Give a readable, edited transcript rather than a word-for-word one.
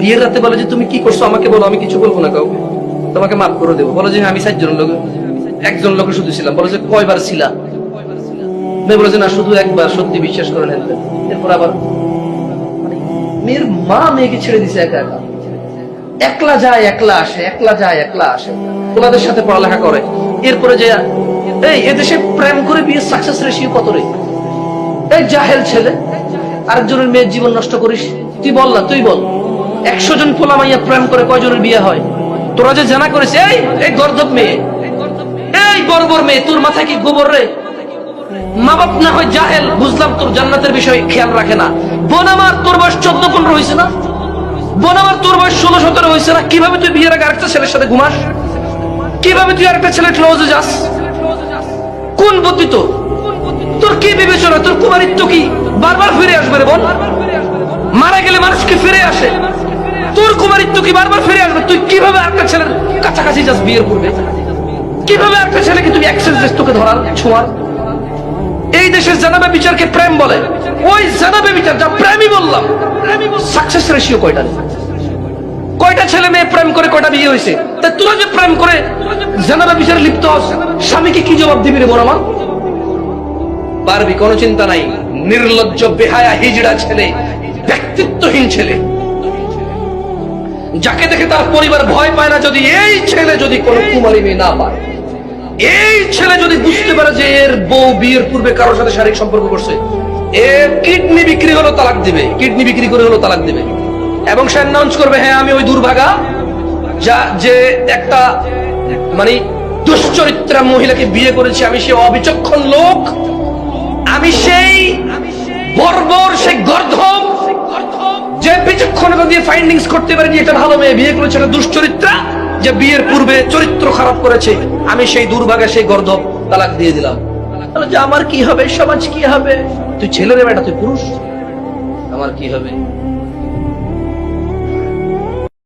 বিয়ের রাতে বলে যে তুমি কি করছো আমাকে বলো, আমি কিছু বলবো না কাউকে, তোমাকে মাফ করে দেবো। বলে যে আমি 4 জন লোক, একজন লোকের শুধু ছিলাম। বলে যে কয়বার ছিলা? মেয়ে বলে যে না শুধু একবার, সত্যি বিশ্বাস করে নেন। এরপর আবার মেয়ের মা মেয়েকে ছেড়ে দিছে একা একা, একলা যায় একলা আসে, একলা যায় একলা আসে, ওনাদের সাথে পড়ালেখা করে। এরপরে যে এই এদেশে প্রেম করে বিয়ে সাকসেস রেশিও কত রে? এই জাহেল ছেলে, আরেকজনের মেয়ের জীবন নষ্ট করিস। তুই বল না, তুই বল 100 জন পোলা মাইয়া প্রেম করে কয়জনের বিয়ে হয়? তোরা যে জানা করিস, এই গর্দভ মেয়ে, এই বর্বর মেয়ে, তোর মাথায় কি গোবর রে? মা বাপ না হয় জাহেল, বুঝলাম তোর জান্নাতের বিষয়ে খেয়াল রাখে না। বোন আমার তোর বয়স 14-15 হয়েছে না? বোন আমার তোর বয়স 16-17 হয়েছে না? কিভাবে তুই বিয়ের আগে আরেকটা ছেলের সাথে ঘুমাস? কিভাবে তুই আরেকটা ছেলের ক্লোজে যাস? কোন বুদ্ধি তোর? তোর কি বিবেচনা? তোর কুমারিত্ব কি বারবার ফিরে আসবে রে বোন? মারা গেলে মানুষ কি ফিরে আসে? তোর কুমারিত্ব কি বারবার ফিরে আসবে? তুই কিভাবে আরেকটা ছেলের কাছাকাছি যাস বিয়ের পূর্বে? কিভাবে আরেকটা ছেলেকে তুই অ্যাক্সেস দিস তোকে ধরার, ছোঁয়ার? এই দেশের জানাবে বিচারকে প্রেম বলে। ওই জানাবে বিচার যা প্রেমই বললাম, সাকসেস রেশিও কয়টা? কয়টা ছেলে মেয়ে প্রেম করে কয়টা বিয়ে হয়েছে? তা তোরা যে প্রেম করে জানাবে বিচারে লিপ্ত হস, স্বামীকে কি জবাব দিবি রে বড় মা? পারবি, কোনো চিন্তা নাই। নির্লজ্জ বেহায়া হিজড়া ছেলে, ব্যক্তিত্বহীন ছেলে, যাকে দেখে তার পরিবার ভয় পায় না। যদি এই ছেলে যদি কোনো কুমারী মেয়ে না পায়, এই ছেলে যদি বুঝতে পারে যে এর বউ বিয়ের পূর্বে কারোর সাথে শারীরিক সম্পর্ক করছে, এর কিডনি বিক্রি হলো তালাক দিবে, কিডনি বিক্রি করে হলো তালাক দিবে। এবং সে অ্যানাউন্স করবে, হ্যাঁ আমি ওই দুর্ভাগা যা যে একটা মানে দুশ্চরিত্রা মহিলাকে বিয়ে করেছি, আমি সেই অবিচক্ষণ লোক, আমি সেই বর্বর, সেই গর্ধব যে বিচক্ষণতা দিয়ে ফাইন্ডিংস করতে পারে যে একটা ভালো মেয়ে বিয়ে করেছে, একটা দুশ্চরিত্রা যে বিয়ের পূর্বে চরিত্র খারাপ করেছে, আমি সেই দুর্ভাগা, সেই গর্ধব, তালাক দিয়ে দিলাম। তাহলে যে আমার কি হবে, সমাজ কি হবে? তুই ছেলে রে বেটা, তুই পুরুষ, আমার কি হবে?